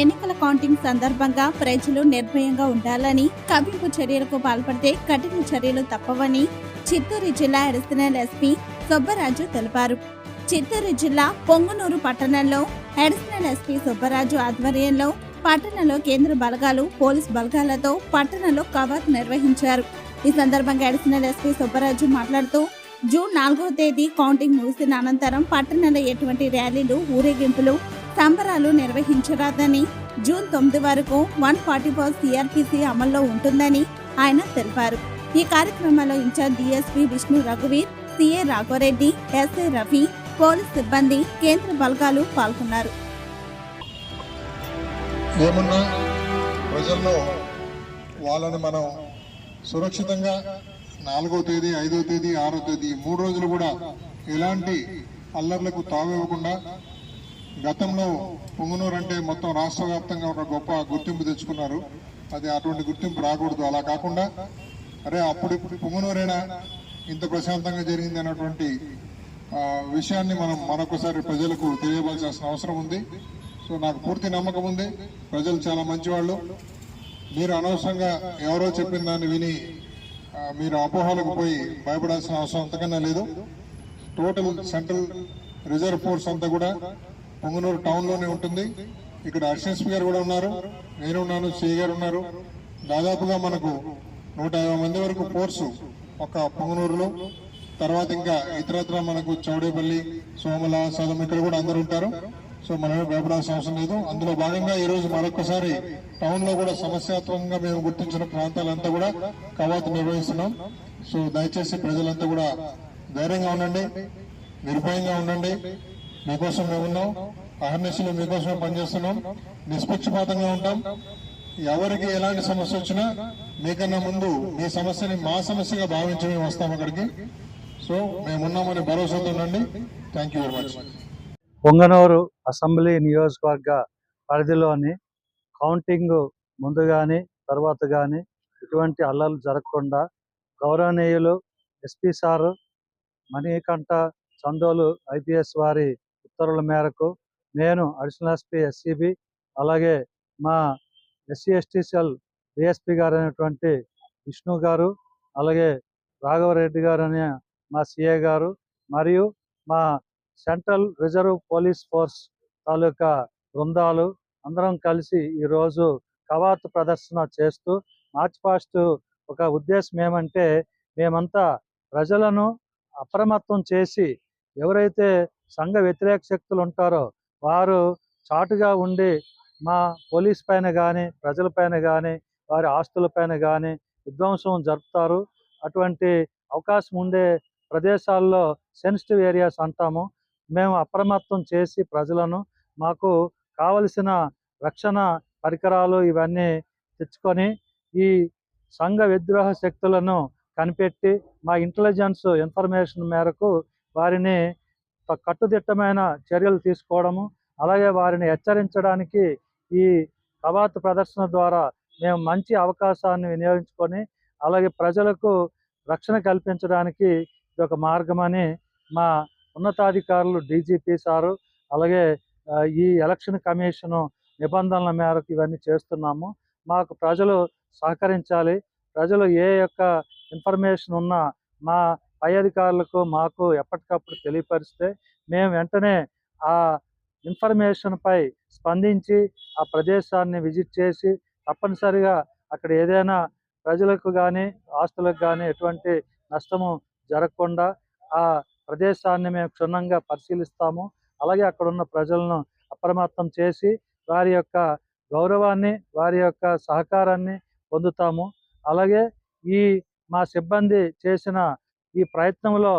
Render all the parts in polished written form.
ఎన్నికల కౌంటింగ్ సందర్భంగా ప్రజలు నిర్భయంగా ఉండాలని, కవ్వింపు చర్యలకు పాల్పడితే కఠిన చర్యలు తప్పవని చిత్తూరు జిల్లా అడిషనల్ ఎస్పీ సుబ్బరాజు తెలిపారు. చిత్తూరు జిల్లా పొంగనూరు పట్టణంలో అడిషనల్ ఎస్పీ సుబ్బరాజు ఆధ్వర్యంలో పట్టణంలో కేంద్ర బలగాలు, పోలీస్ బలగాలతో పట్టణంలో కవాతు నిర్వహించారు. ఈ సందర్భంగా అడిషనల్ ఎస్పీ సుబ్బరాజు మాట్లాడుతూ, జూన్ 4వ తేదీ కౌంటింగ్ ముగిసిన అనంతరం పట్టణంలో ఎటువంటి ర్యాలీలు, ఊరేగింపులు, సంబరాలు నిర్వహించరాదని, జూన్ 9 వరకు 144 సిఆర్పిసి అమల్లో ఉంటుందని ఆయన తెలిపారు. ఈ కార్యక్రమంలో ఇన్ఛార్జ్ డిఎస్పీ విష్ణు రఘువీర్, CA Raghavareddy, SI Rafi, police సిబ్బంది, కేంద్ర బలగాలు పాల్గొన్నారు. ఏమున్నా ప్రజల్లో వాళ్ళని మనం సురక్షితంగా 4వ తేదీ, 5వ తేదీ, 6వ తేదీ 3 రోజులు కూడా ఎలాంటి అల్లర్లకు తావివ్వకుండా, గతంలో పొంగనూరు అంటే మొత్తం రాష్ట్ర వ్యాప్తంగా ఒక గొప్ప గుర్తింపు తెచ్చుకున్నారు. అది అటువంటి గుర్తింపు రాకూడదు. అలా కాకుండా అరే అప్పుడు పొంగనూరేనా ఇంత ప్రశాంతంగా జరిగింది అన్నటువంటి విషయాన్ని మనం మరొకసారి ప్రజలకు తెలియవలసిన అవసరం ఉంది. సో నాకు పూర్తి నమ్మకం ఉంది, ప్రజలు చాలా మంచివాళ్ళు. మీరు అనవసరంగా ఎవరో చెప్పిన దాన్ని విని మీరు అపోహలకు పోయి భయపడాల్సిన అవసరం అంతకన్నా లేదు. టోటల్ సెంట్రల్ రిజర్వ్ ఫోర్స్ అంతా కూడా పొంగనూరు టౌన్లోనే ఉంటుంది. ఇక్కడ అడిషనల్ గారు కూడా ఉన్నారు, నేను ఉన్నాను, సిఐ గారు ఉన్నారు. దాదాపుగా మనకు 150 మంది వరకు ఫోర్సు ఒక పొంగనూరులో, తర్వాత ఇంకా ఇతరత్ర మనకు చౌడేపల్లి, సోమల, సదం ఇక్కడ కూడా అందరు ఉంటారు. సో మనమే భయపడాల్సిన అవసరం లేదు. అందులో భాగంగా ఈ రోజు మరొకసారి టౌన్ లో కూడా సమస్యాత్మకంగా మేము గుర్తించిన ప్రాంతాలంతా కూడా కవాతు నిర్వహిస్తున్నాం. సో దయచేసి ప్రజలంతా కూడా ధైర్యంగా ఉండండి, నిర్భయంగా ఉండండి. మీకోసం మేమున్నాం, అహర్నిశలు మీకోసమే పనిచేస్తున్నాం, నిష్పక్షపాతంగా ఉంటాం. ఎవరికి ఎలాంటి సమస్య వచ్చినా మీకన్నా ముందు మీ సమస్యని మా సమస్యగా భావించి మేము వస్తాం అక్కడికి. సో మేమున్నామని భరోసాతో ఉండండి. Thank you very much. Punganur assembly నియోజకవర్గ పరిధిలోని కౌంటింగ్ ముందు కానీ తర్వాత కానీ ఎటువంటి అల్లర్లు జరగకుండా గౌరవనీయులు SP sir Manikanta Chandolu IPS వారి ఉత్తర్వుల మేరకు నేను అడిషనల్ ఎస్పీ ఎస్సీబీ, అలాగే మా ఎస్సీ ఎస్టీ సెల్ డిఎస్పీ గారు అయినటువంటి విష్ణు గారు, అలాగే రాఘవరెడ్డి గారు అనే మా సిఏ గారు, మరియు మా సెంట్రల్ రిజర్వ్ పోలీస్ ఫోర్స్ తాలూకా బృందాలు అందరం కలిసి ఈరోజు కవాతు ప్రదర్శన చేస్తూ మార్చ్ పాస్ట్ ఒక ఉద్దేశం ఏమంటే, మేమంతా ప్రజలను అప్రమత్తం చేసి ఎవరైతే సంఘ వ్యతిరేక శక్తులు ఉంటారో వారు చాటుగా ఉండి మా పోలీస్ పైన కానీ, ప్రజల పైన కానీ, వారి ఆస్తుల పైన కానీ విధ్వంసం జరుపుతారు. అటువంటి అవకాశం ఉండే ప్రదేశాల్లో సెన్సిటివ్ ఏరియాస్ అంటాము. మేము అప్రమత్తం చేసి ప్రజలను మాకు కావలసిన రక్షణ పరికరాలు ఇవన్నీ తెచ్చుకొని ఈ సంఘ విద్రోహ శక్తులను కనిపెట్టి మా ఇంటెలిజెన్స్ ఇన్ఫర్మేషన్ మేరకు వారిని కట్టుదిట్టమైన చర్యలు తీసుకోవడము, అలాగే వారిని హెచ్చరించడానికి ఈ కవాతు ప్రదర్శన ద్వారా మేము మంచి అవకాశాన్ని వినియోగించుకొని అలాగే ప్రజలకు రక్షణ కల్పించడానికి ఇది ఒక మార్గమని మా ఉన్నతాధికారులు డీజీపీ సారు, అలాగే ఈ ఎలక్షన్ కమిషన్ నిబంధనల మేరకు ఇవన్నీ చేస్తున్నాము. మాకు ప్రజలు సహకరించాలి. ప్రజలు ఏ యొక్క ఇన్ఫర్మేషన్ ఉన్నా మా పై అధికారులకు మాకు ఎప్పటికప్పుడు తెలియపరిస్తే మేము వెంటనే ఆ ఇన్ఫర్మేషన్పై స్పందించి ఆ ప్రదేశాన్ని విజిట్ చేసి తప్పనిసరిగా అక్కడ ఏదైనా ప్రజలకు కానీ ఆస్తులకు కానీ ఎటువంటి నష్టము జరగకుండా ఆ ప్రదేశాన్ని మేము క్షుణ్ణంగా పరిశీలిస్తాము. అలాగే అక్కడ ఉన్న ప్రజలను అప్రమత్తం చేసి వారి యొక్క గౌరవాన్ని, వారి యొక్క సహకారాన్ని పొందుతాము. అలాగే ఈ మా సిబ్బంది చేసిన ఈ ప్రయత్నంలో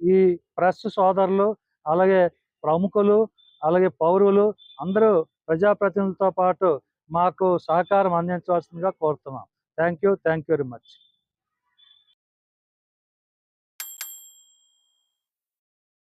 ఈ ప్రెస్ సోదరులు, అలాగే ప్రముఖులు, అలాగే పౌరులు అందరూ ప్రజాప్రతినిధులతో పాటు మాకు సహకారం అందించవలసిందిగా కోరుతున్నాం. Thank you very much.